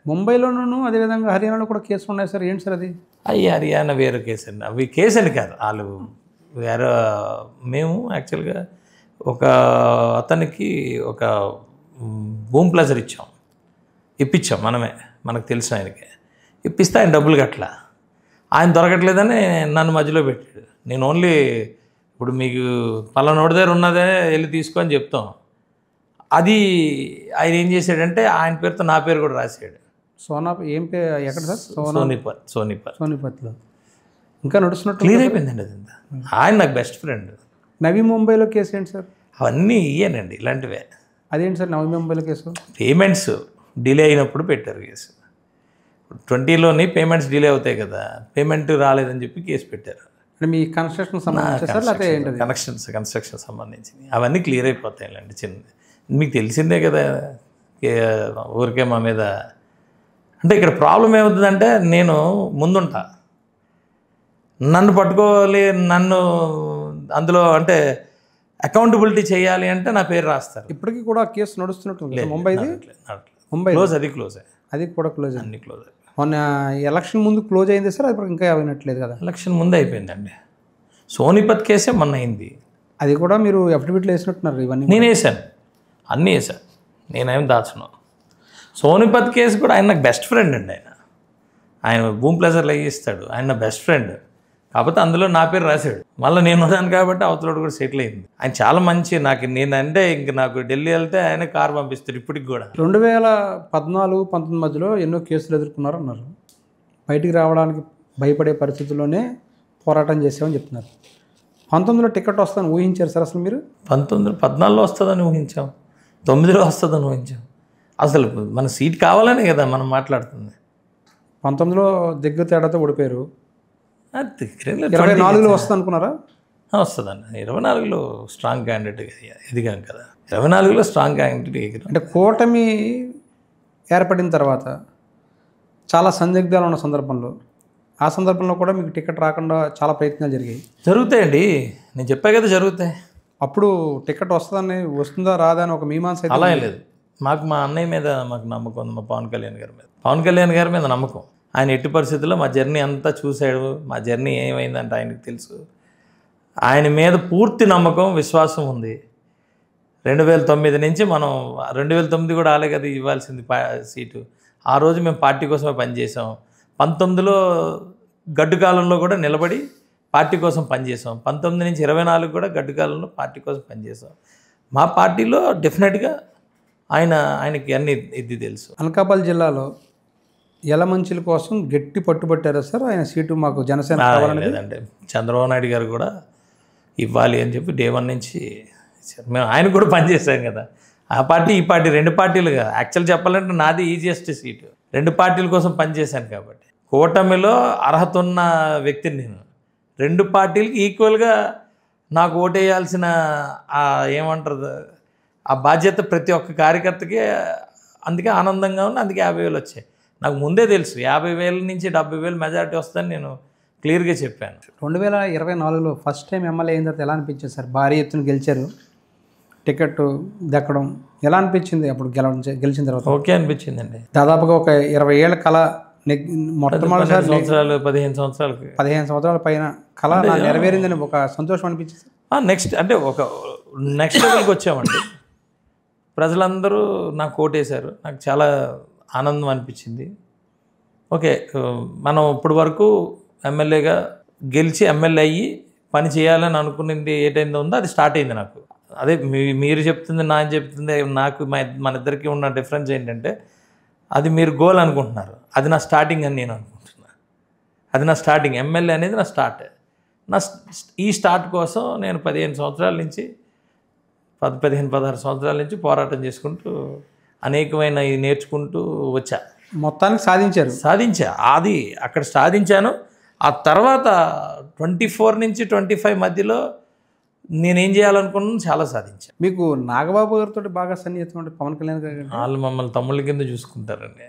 ముంబైలోనూ అదేవిధంగా హర్యానాలో కూడా కేసులు ఉన్నాయి సార్. ఏంటి సార్ అది? అవి హర్యానా వేరే కేసు అండి. అవి కేసు అని కాదు, వాళ్ళు వేరే. మేము యాక్చువల్గా ఒక అతనికి ఒక భూమి ప్లజర్ ఇప్పించాం మనమే, మనకు తెలిసిన ఆయనకి ఇప్పిస్తే ఆయన డబ్బులు కట్టలా. ఆయన దొరకట్లేదని నన్ను మధ్యలో పెట్టాడు. నేను ఓన్లీ ఇప్పుడు మీకు పలానోడి దగ్గర ఉన్నదే వెళ్ళి తీసుకొని చెప్తాం. అది ఆయన ఏం చేశాడంటే ఆయన పేరుతో నా పేరు కూడా రాశాడు. ఏం ఎక్కడ సార్? సోనిపత్లో ఇంకా నడుస్తున్నట్టు క్లియర్ అయిపోయిందండి. అది ఆయన నాకు బెస్ట్ ఫ్రెండ్. నవీ ముంబైలో కేసు ఏంటి సార్? అవన్నీ ఇయ్యానండి ఇలాంటివే. అదేంటి సార్ నవీ ముంబైలో కేసు? పేమెంట్స్ డిలే అయినప్పుడు పెట్టారు కేసు. 20లోని పేమెంట్స్ డిలే అవుతాయి కదా, పేమెంట్ రాలేదని చెప్పి కేసు పెట్టారు. అంటే మీ కన్స్ట్రక్షన్ సంబంధించి సార్ లేకపోతే ఏంటది? కన్స్ట్రక్షన్ సంబంధించినవి అవన్నీ క్లియర్ అయిపోతాయిలేండి. మీకు తెలిసిందే కదా, ఊరికే మా మీద. అంటే ఇక్కడ ప్రాబ్లం ఏమవుతుందంటే నేను ముందుంటా, నన్ను పట్టుకోవాలి, నన్ను అందులో అంటే అకౌంటబిలిటీ చేయాలి అంటే నా పేరు రాస్తారు. ఇప్పటికీ కూడా కేసు నడుస్తున్నట్టు ముంబైది? ముంబై క్లోజ్ అది కూడా క్లోజ్. అన్ని క్లోజ్. మొన్న ఎలక్షన్ ముందు క్లోజ్ అయింది సార్, అది ఇంకా అయినట్లేదు కదా? ఎలక్షన్ ముందు అయిపోయిందండి. సోనిపత్ కేసే మొన్న అయింది. అది కూడా మీరు అఫిడవిట్లో వేసినట్టున్నారు ఇవన్నీ? నేను వేసాను, అన్నీ వేసాను, నేనేం దాచను. సోనిపత్ కేసు కూడా ఆయన నాకు బెస్ట్ ఫ్రెండ్ అండి. ఆయన భూమి ప్లజర్లు ఇస్తాడు, ఆయన నా బెస్ట్ ఫ్రెండ్. కాకపోతే అందులో నా పేరు రాశాడు. మళ్ళీ నేను ఉన్నాను కాబట్టి అవతలోడు కూడా సెటిల్ అయింది. ఆయన చాలా మంచి. నేనంటే ఇంక నాకు ఢిల్లీ వెళ్తే ఆయన కారు పంపిస్తారు ఇప్పటికి కూడా. 2014-19 మధ్యలో ఎన్నో కేసులు ఎదుర్కొన్నారు అన్నారు. బయటికి రావడానికి భయపడే పరిస్థితుల్లోనే పోరాటం చేసామని చెప్తున్నారు. 19లో టికెట్ వస్తుందని ఊహించారు సార్ అసలు మీరు? 14లో వస్తుందని ఊహించాం, 9లో వస్తుందని ఊహించాం. అసలు మన సీట్ కావాలనే కదా మనం మాట్లాడుతుంది. 19లో దగ్గర తేడాతో ఓడిపోయారు. 24లో వస్తుంది అనుకున్నారా? వస్తుందండి. 24లో స్ట్రాంగ్ క్యాండిడేట్ ఎదిగాం కదా, 24లో స్ట్రాంగ్ క్యాండిడేట్ ఎదిగాం. అంటే కూటమి ఏర్పడిన తర్వాత చాలా సందిగ్ధాలు ఉన్న సందర్భంలో, ఆ సందర్భంలో కూడా మీకు టికెట్ రాకుండా చాలా ప్రయత్నాలు జరుగుతాయండి. నేను చెప్పా కదా జరుగుతాయి. అప్పుడు టికెట్ వస్తుందా రాదా అని ఒక మీమాంస అలా లేదు. మాకు మా అన్నయ్య మీద మాకు నమ్మకం ఉంది, మా పవన్ కళ్యాణ్ గారి మీద నమ్మకం. ఆయన ఎట్టి పరిస్థితుల్లో మా జర్నీ అంతా చూశాడు. మా జర్నీ ఏమైందంటే ఆయనకు తెలుసు. ఆయన మీద పూర్తి నమ్మకం, విశ్వాసం ఉంది. 2009 నుంచి మనం 2009 కూడా ఆలే కదా ఇవ్వాల్సింది సీటు. ఆ రోజు మేము పార్టీ కోసమే పనిచేసాం. 19లో గడ్డు కాలంలో కూడా నిలబడి పార్టీ కోసం పనిచేసాం. 19 నుంచి 24 కూడా గడ్డు కాలంలో పార్టీ కోసం పనిచేసాం. మా పార్టీలో డెఫినెట్గా ఆయనకి అన్ని ఇది తెలుసు. అనకాపల్లి జిల్లాలో యలమంచిల కోసం గట్టి పట్టుబట్టారా సార్? ఆయన సీటు మాకు జనసేన లేదంటే చంద్రబాబు నాయుడు గారు కూడా ఇవ్వాలి అని చెప్పి డే 1 నుంచి మేము ఆయన కూడా పనిచేసాం కదా. ఆ పార్టీ ఈ పార్టీ 2 పార్టీలు కదా. యాక్చువల్ చెప్పాలంటే నాది ఈజియెస్ట్ సీటు. 2 పార్టీల కోసం పనిచేశాను కాబట్టి కూటమిలో అర్హత ఉన్న వ్యక్తిని నేను. 2 పార్టీలకి ఈక్వల్గా నాకు ఓటేయాల్సిన ఏమంటారు ఆ బాధ్యత ప్రతి ఒక్క కార్యకర్తకి. అందుకే ఆనందంగా ఉంది. అందుకే 50,000 వచ్చాయి. నాకు ముందే తెలుసు 50,000 నుంచి 70,000 మెజారిటీ వస్తుందని నేను క్లియర్గా చెప్పాను. 2024లో ఫస్ట్ టైం ఎమ్మెల్యే అయిన తర్వాత ఎలా అనిపించింది సార్? భారీ ఎత్తున గెలిచారు, టికెట్ దక్కడం ఎలా అనిపించింది అప్పుడు గెలిచిన తర్వాత? ఓకే అనిపించిందండి. దాదాపుగా ఒక 20 ఏళ్ల కళ మొట్టమొదటిసారి 15 సంవత్సరాల పైన కళ నెరవేరిందని ఒక సంతోషం అనిపించింది. నెక్స్ట్ అంటే నెక్స్ట్ లెవెల్కి వచ్చామండి. ప్రజలందరూ నాకు ఓటేశారు. నాకు చాలా ఆనందం అనిపించింది. ఓకే, మనం ఇప్పటి వరకు ఎమ్మెల్యేగా గెలిచి ఎమ్మెల్యే అయ్యి పని చేయాలని అనుకున్నది ఏటైందో ఉందో అది స్టార్ట్ అయింది నాకు. అదే మీరు చెప్తుంది నా చెప్తుంది నాకు మన ఇద్దరికి ఉన్న డిఫరెన్స్ ఏంటంటే అది మీరు గోల్ అనుకుంటున్నారు, అది నా స్టార్టింగ్ అని నేను అనుకుంటున్నాను. అది నా స్టార్టింగ్. ఎమ్మెల్యే అనేది నా స్టార్ట్. ఈ స్టార్ట్ కోసం నేను 15 సంవత్సరాల నుంచి 16 సంవత్సరాల నుంచి పోరాటం చేసుకుంటూ అనేకమైన నేర్చుకుంటూ వచ్చా. మొత్తానికి సాధించా. అది అక్కడ సాధించాను. ఆ తర్వాత 24 నుంచి 25 మధ్యలో నేనేం చేయాలనుకున్నాను చాలా సాధించాను. మీకు నాగబాబు గారితో బాగా సన్నిహితం అంటే పవన్ కళ్యాణ్ గారు? వాళ్ళు మమ్మల్ని తమ్ముళ్ళ కింద చూసుకుంటారండి.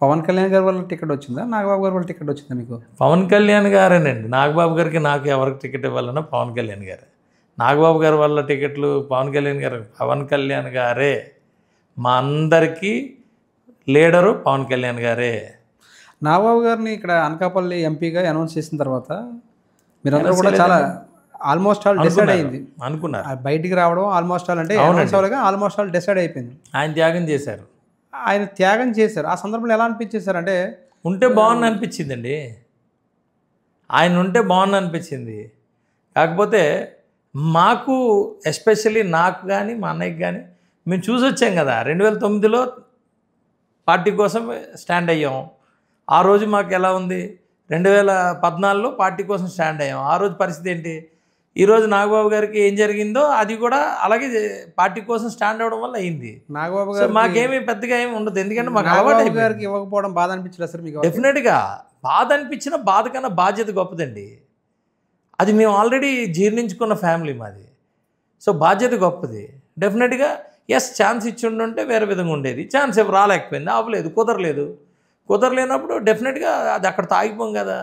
పవన్ కళ్యాణ్ గారి వల్ల టికెట్ వచ్చిందా, నాగబాబు గారి వల్ల టికెట్ వచ్చిందా మీకు? పవన్ కళ్యాణ్ గారేనండి. నాగబాబు గారికి నాకు ఎవరికి టికెట్ ఇవ్వాలన్నా పవన్ కళ్యాణ్ గారే. నాగబాబు గారి వల్ల టికెట్లు పవన్ కళ్యాణ్ గారే మా అందరికీ లీడరు పవన్ కళ్యాణ్ గారే. నాగబాబు గారిని ఇక్కడ అనకాపల్లి ఎంపీగా అనౌన్స్ చేసిన తర్వాత మీరందరూ కూడా చాలా ఆల్మోస్ట్ ఆల్ డిసైడ్ అయింది అనుకున్నారు. బయటికి రావడం ఆల్మోస్ట్ ఆల్ అంటే ఆల్మోస్ట్ ఆల్ డిసైడ్ అయిపోయింది. ఆయన త్యాగం చేశారు. ఆయన త్యాగం చేశారు. ఆ సందర్భంలో ఎలా అనిపించేశారు అంటే ఉంటే బాగుంది అనిపించిందండి. ఆయన ఉంటే బాగుంది అనిపించింది. కాకపోతే మాకు ఎస్పెషల్లీ నాకు కానీ మా అన్నయ్యకి కానీ మేము చూసి వచ్చాం కదా, 2009లో పార్టీ కోసం స్టాండ్ అయ్యాం. ఆ రోజు మాకు ఎలా ఉంది, 2014లో పార్టీ కోసం స్టాండ్ అయ్యాం. ఆ రోజు పరిస్థితి ఏంటి, ఈరోజు నాగబాబు గారికి ఏం జరిగిందో అది కూడా అలాగే పార్టీ కోసం స్టాండ్ అవ్వడం వల్ల అయింది. నాగబాబు గారు మాకేమీ పెద్దగా ఏమి ఉండదు, ఎందుకంటే మాకు అలవాటు గారికి ఇవ్వకపోవడం బాధ అనిపించలేదు సార్ మీకు? డెఫినెట్గా బాధ అనిపించిన, బాధ కన్నా బాధ్యత గొప్పదండి. అది మేము ఆల్రెడీ జీర్ణించుకున్న ఫ్యామిలీ మాది. సో బాధ్యత గొప్పది. డెఫినెట్గా ఎస్, ఛాన్స్ ఇచ్చి ఉండుంటే వేరే విధంగా ఉండేది. ఛాన్స్ ఏమి రాలేకపోయింది, అవ్వలేదు, కుదరలేనప్పుడు డెఫినెట్గా అది అక్కడ ఆగిపోం కదా.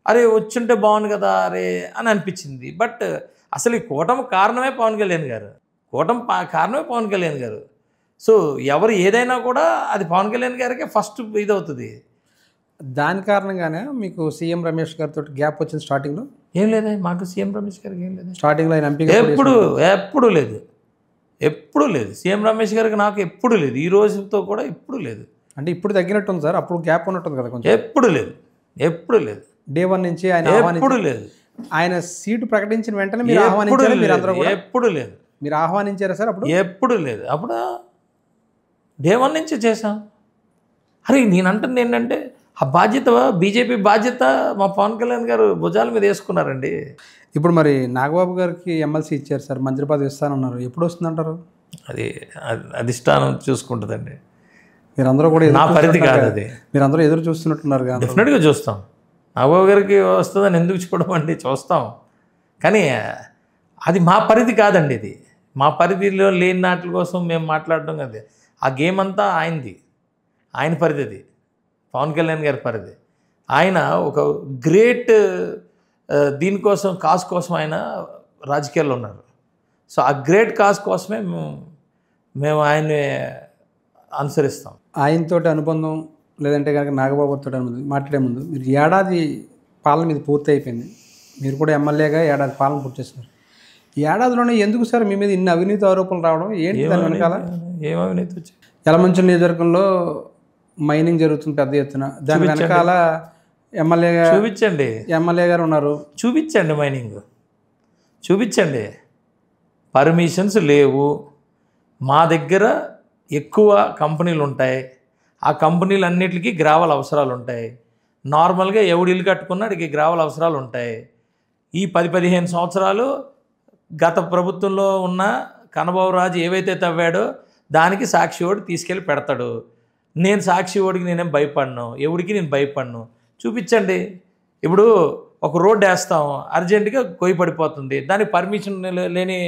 అరే వచ్చుంటే బాగుంది కదా అరే అని అనిపించింది. బట్ అసలు ఈ కూటమి కారణమే పవన్ కళ్యాణ్ గారు. కారణమే పవన్ కళ్యాణ్ గారు. సో ఎవరు ఏదైనా కూడా అది పవన్ కళ్యాణ్ గారికే ఫస్ట్ ఇదవుతుంది. దాని కారణంగానే మీకు సీఎం రమేష్ గారితో గ్యాప్ వచ్చింది స్టార్టింగ్లో? ఏం లేదా, మాకు సీఎం రమేష్ గారికి ఏం లేదు స్టార్టింగ్లో. ఆయన ఎంపీ ఎప్పుడు లేదు సీఎం రమేష్ గారికి నాకు ఎప్పుడు లేదు, ఈ రోజుతో కూడా ఎప్పుడు లేదు. అంటే ఇప్పుడు తగ్గినట్టుంది సార్, అప్పుడు గ్యాప్ ఉన్నట్టుంది కదా కొంచెం? ఎప్పుడు లేదు డే 1 నుంచి ఆయన ఎప్పుడు లేదు. ఆయన సీటు ప్రకటించిన వెంటనే మీరు ఆహ్వానించారు? మీరు అందరూ కూడా ఎప్పుడు లేదు. మీరు ఆహ్వానించారా సార్ అప్పుడు? ఎప్పుడు లేదు. అప్పుడు డే 1 నుంచి చేసాం. అరే నేనంటుంది ఏంటంటే ఆ బాధ్యత, బీజేపీ బాధ్యత మా పవన్ కళ్యాణ్ గారు భుజాల మీద వేసుకున్నారండి. ఇప్పుడు మరి నాగబాబు గారికి ఎమ్మెల్సీ ఇచ్చారు సార్, మంత్రి పదవి ఇస్తానన్నారు. ఎప్పుడు వస్తుందంటారు? అది అధిష్టానం చూసుకుంటుందండి. మీరందరూ కూడా నా పరిధి కాదు అది. మీరందరూ ఎదురు చూస్తున్నట్టున్నారు కదా? డెఫినెట్గా చూస్తాం. నాగబాబు గారికి వస్తుందని ఎందుకు చూడమండి, చూస్తాం. కానీ అది మా పరిధి కాదండి. ఇది మా పరిధిలో లేని నాటి కోసం మేము మాట్లాడడం కదా. ఆ గేమ్ అంతా ఆయనది, ఆయన పరిధి. అది పవన్ కళ్యాణ్ గారి పరిధి. ఆయన ఒక గ్రేట్ దీనికోసం, కాజ్ కోసం ఆయన రాజకీయాల్లో ఉన్నారు. సో ఆ గ్రేట్ కాజ్ కోసమే మేము ఆయన్ని అనుసరిస్తాం. ఆయనతోటి అనుబంధం లేదంటే కనుక నాగబాబుతో అనుబంధం మాట్లాడే ముందు మీరు ఏడాది పాలన మీద పూర్తి అయిపోయింది. మీరు కూడా ఎమ్మెల్యేగా ఏడాది పాలన పూర్తి చేస్తున్నారు. ఈ ఏడాదిలోనే ఎందుకు సార్ మీ మీద ఇన్ని అవినీతి ఆరోపణలు రావడం ఏంటి? దాని వెనకాల ఏం అవినీతి వచ్చాయి? యలమంచిలి నియోజకవర్గంలో మైనింగ్ జరుగుతుంది పెద్ద ఎత్తున. దాని వెనకాల ఎమ్మెల్యే గారు ఉన్నారు. చూపించండి, మైనింగ్ చూపించండి. పర్మిషన్స్ లేవు. మా దగ్గర ఎక్కువ కంపెనీలు ఉంటాయి. ఆ కంపెనీలన్నిటికీ గ్రావెల్ అవసరాలు ఉంటాయి. నార్మల్గా ఎవడు ఇల్లు కట్టుకున్నా అడిగి గ్రావెల్ అవసరాలు ఉంటాయి. ఈ 10-15 సంవత్సరాలు గత ప్రభుత్వంలో ఉన్న కన్నబాబు రాజు ఏవైతే తవ్వాడో దానికి సాక్షి ఓడి తీసుకెళ్ళి పెడతాడు. నేను సాక్షి ఓడికి నేనేం భయపడను, ఎవడికి నేను భయపడను. చూపించండి. ఇప్పుడు ఒక రోడ్డు వేస్తాం, అర్జెంటుగా గొయ్యి పడిపోతుంది, దానికి పర్మిషన్ లేని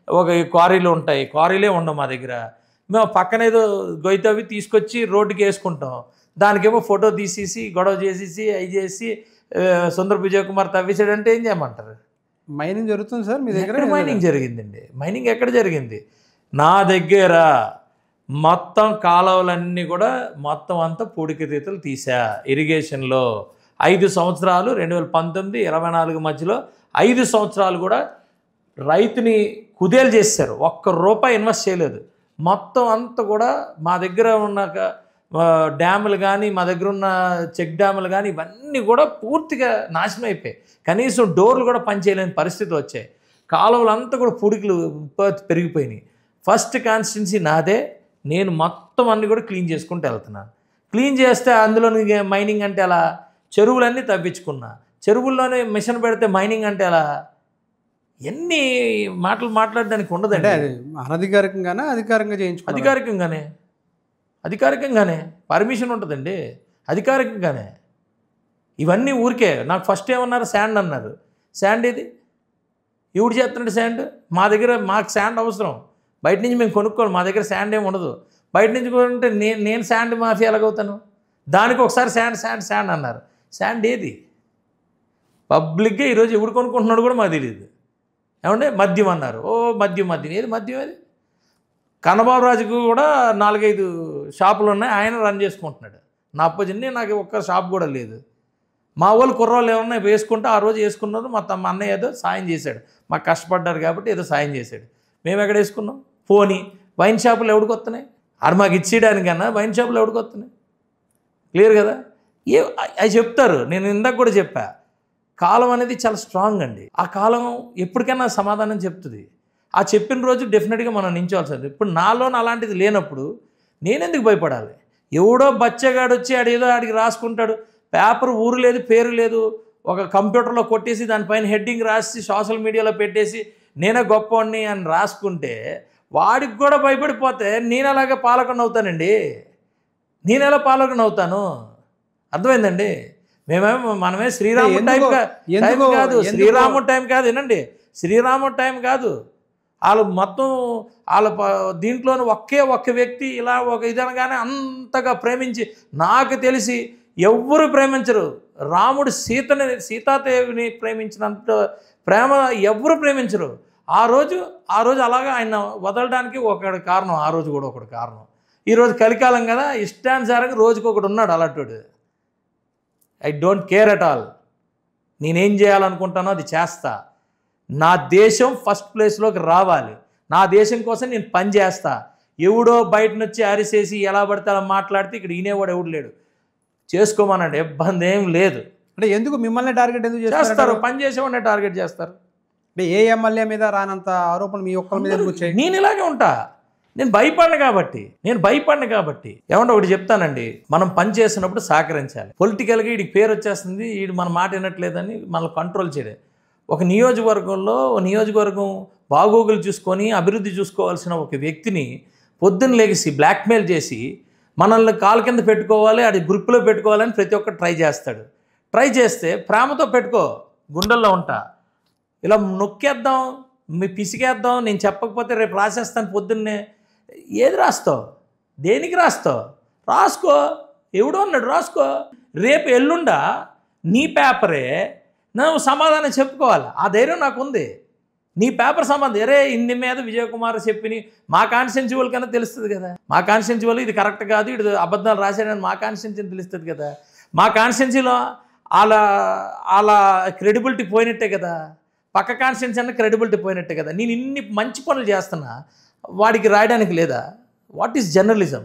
ఒక క్వారీలు ఉంటాయి. క్వారీలే ఉండవు మా దగ్గర. మేము పక్కన ఏదో గొయ్యి తవ్వి తీసుకొచ్చి రోడ్డుకి వేసుకుంటాం. దానికేమో ఫోటో తీసేసి గొడవ చేసేసి అవి చేసి సుందర విజయ్ కుమార్ తవ్వేసాడంటే ఏం చేయమంటారు? మైనింగ్ జరుగుతుంది సార్ మీ దగ్గర? మైనింగ్ జరిగిందండి. మైనింగ్ ఎక్కడ జరిగింది? నా దగ్గర మొత్తం కాలువలన్నీ కూడా మొత్తం అంతా పూడిక తీతలు తీసా. ఇరిగేషన్లో 5 సంవత్సరాలు 2019, 24 మధ్యలో 5 సంవత్సరాలు కూడా రైతుని కుదేలు చేశారు. ₹1 ఇన్వెస్ట్ చేయలేదు. మొత్తం అంతా కూడా మా దగ్గర ఉన్న డ్యాములు కానీ, మా దగ్గర ఉన్న చెక్ డ్యాములు కానీ ఇవన్నీ కూడా పూర్తిగా నాశనం అయిపోయాయి. కనీసం డోర్లు కూడా పనిచేయలేని పరిస్థితి వచ్చాయి. కాలువలు అంతా కూడా పూడికలు పెరిగిపోయినాయి. ఫస్ట్ కాన్స్టిట్యున్సీ నాదే. నేను మొత్తం అన్నీ కూడా క్లీన్ చేసుకుంటూ వెళ్తున్నాను. క్లీన్ చేస్తే అందులో మైనింగ్ అంటే అలా? చెరువులన్నీ తవ్వించుకున్నా. చెరువుల్లోనే మిషన్ పెడితే మైనింగ్ అంటే అలా? ఎన్ని మాటలు మాట్లాడడానికి ఉండదండి. అనధికారికంగానే అధికారంగా చేయించుకో? అధికారికంగానే పర్మిషన్ ఉంటుందండి. అధికారికంగానే ఇవన్నీ ఊరికే. నాకు ఫస్ట్ ఏమన్నారు, శాండ్ అన్నారు. శాండ్ ఏది? ఎవడు చేస్తున్నాడు శాండ్? మా దగ్గర మాకు శాండ్ అవసరం. బయట నుంచి మేము కొనుక్కోవాలి. మా దగ్గర శాండ్ ఏమి ఉండదు. బయట నుంచి కొనుక్కుంటే నేను శాండ్ మాఫియా ఎలాగవుతాను? దానికి ఒకసారి శాండ్ అన్నారు. శాండ్ ఏది? పబ్లిక్గా ఈరోజు ఎవడు కొనుక్కుంటున్నాడు కూడా మాకు తెలియదు. ఏమంటే మద్యం అన్నారు. ఓ మద్యం ఏది మద్యం? ఏది కన్నబాబు రాజుకు కూడా 4-5 షాపులు ఉన్నాయి, ఆయన రన్ చేసుకుంటున్నాడు. నా అప్పజిన్ని నాకు ఒక్క షాప్ కూడా లేదు. మా వాళ్ళు కుర్రోళ్ళు ఏమన్నా వేసుకుంటే ఆ రోజు వేసుకున్నారు. మా అన్నయ్య ఏదో సాయం చేశాడు, మాకు కష్టపడ్డారు కాబట్టి ఏదో సాయం చేశాడు. మేము ఎక్కడ వేసుకున్నాం? పోనీ వైన్ షాపులు ఎవడికి వస్తున్నాయి? ఆడు మాకు ఇచ్చేయడానికన్నా వైన్ షాపులు ఎవడికి వస్తున్నాయి? క్లియర్ కదా. అవి చెప్తారు. నేను ఇందాక కూడా చెప్పా, కాలం అనేది చాలా స్ట్రాంగ్ అండి. ఆ కాలం ఎప్పటికైనా సమాధానం చెప్తుంది. ఆ చెప్పిన రోజు డెఫినెట్గా మనం నించోవాల్సింది. ఇప్పుడు నాలోన అలాంటిది లేనప్పుడు నేనెందుకు భయపడాలి? ఎవడో బచ్చగాడు వచ్చి ఆడేదో ఆడికి రాసుకుంటాడు, పేపర్ ఊరు లేదు పేరు లేదు, ఒక కంప్యూటర్లో కొట్టేసి దానిపైన హెడ్డింగ్ రాసి సోషల్ మీడియాలో పెట్టేసి నేనే గొప్పవాడిని అని రాసుకుంటే వాడికి కూడా భయపడిపోతే నేను ఎలాగ పాలకుని అవుతానండి? నేను ఎలా పాలకుని అవుతాను? అర్థమైందండి. మనమే శ్రీరాముడు టైం కాదు, శ్రీరాముడు టైం కాదు. వినండి, శ్రీరాముడు టైం కాదు. వాళ్ళు మొత్తం వాళ్ళ దీంట్లోని ఒక్క వ్యక్తి ఇలా ఒక ఇదనగానే అంతగా ప్రేమించి, నాకు తెలిసి ఎవ్వరు ప్రేమించరు. రాముడు సీతాదేవిని ప్రేమించినంత ప్రేమ ఎవ్వరు ప్రేమించరు. ఆ రోజు అలాగా ఆయన వదలడానికి ఒకటి కారణం, ఆ రోజు కూడా ఒకటి కారణం. ఈరోజు కలికాలం కదా, ఇష్టానుసారంగా రోజుకి ఒకడు ఉన్నాడు అలాంటి. I don't care at all. నేనేం చేయాలనుకుంటానో అది చేస్తా. నా దేశం ఫస్ట్ ప్లేస్లోకి రావాలి. నా దేశం కోసం నేను పని చేస్తా. ఎవడో బయట నుంచి అరిసేసి ఎలా పడితే అలా మాట్లాడితే ఇక్కడ ఈనేవాడు ఎవడు లేడు. చేసుకోమనండి, ఇబ్బంది ఏం లేదు. అంటే ఎందుకు మిమ్మల్ని టార్గెట్ ఎందుకు చేస్తారు? పని చేసేవాడిని టార్గెట్ చేస్తారు. అంటే ఏ ఎమ్మెల్యే మీద రానంత ఆరోపణలు మీ ఒక్కరి మీద ఎందుకు వచ్చాయి? నేను ఇలాగే ఉంటా. నేను భయపడిన కాబట్టి. ఏమంటే ఒకటి చెప్తానండి, మనం పని చేసినప్పుడు సహకరించాలి. పొలిటికల్గా వీడికి పేరు వచ్చేస్తుంది, వీడు మన మాట వినట్లేదని మనల్ని కంట్రోల్ చేయడం. ఒక నియోజకవర్గం బాగోగులు చూసుకొని అభివృద్ధి చూసుకోవాల్సిన ఒక వ్యక్తిని పొద్దున్న లేచి బ్లాక్మెయిల్ చేసి మనల్ని కాలు కింద పెట్టుకోవాలి, అది గ్రూప్లో పెట్టుకోవాలని ప్రతి ఒక్కరు ట్రై చేస్తాడు. ట్రై చేస్తే ప్రేమతో పెట్టుకో, గుండెల్లో ఉంటా. ఇలా నొక్కేద్దాం, పిసికేద్దాం, నేను చెప్పకపోతే రేపు రాసేస్తాను పొద్దున్నే. ఏది రాస్తావు? దేనికి రాస్తావు? రాసుకో, ఎవడో అన్నాడు రాసుకో. రేపు ఎల్లుండా నీ పేపరే నువ్వు సమాధానం చెప్పుకోవాలి. ఆ ధైర్యం నాకు ఉంది. నీ పేపర్ సంబంధం అరే ఇన్ని మీద విజయకుమార్ చెప్పిని మా కాన్స్టిట్యున్సీ వాళ్ళకన్నా తెలుస్తుంది కదా. మా కాన్స్టిట్యున్సీ వాళ్ళు ఇది కరెక్ట్ కాదు, ఇది అబద్ధాలు రాశాడని మా కాన్స్టిట్యున్సీని తెలుస్తుంది కదా. మా కాన్స్టిట్యున్సీలో అలా క్రెడిబిలిటీ పోయినట్టే కదా, పక్క కాన్స్టిట్యున్సీ అన్న క్రెడిబిలిటీ పోయినట్టే కదా. నేను ఇన్ని మంచి పనులు చేస్తున్నా, వాడికి రాయడానికి లేదా? What is journalism?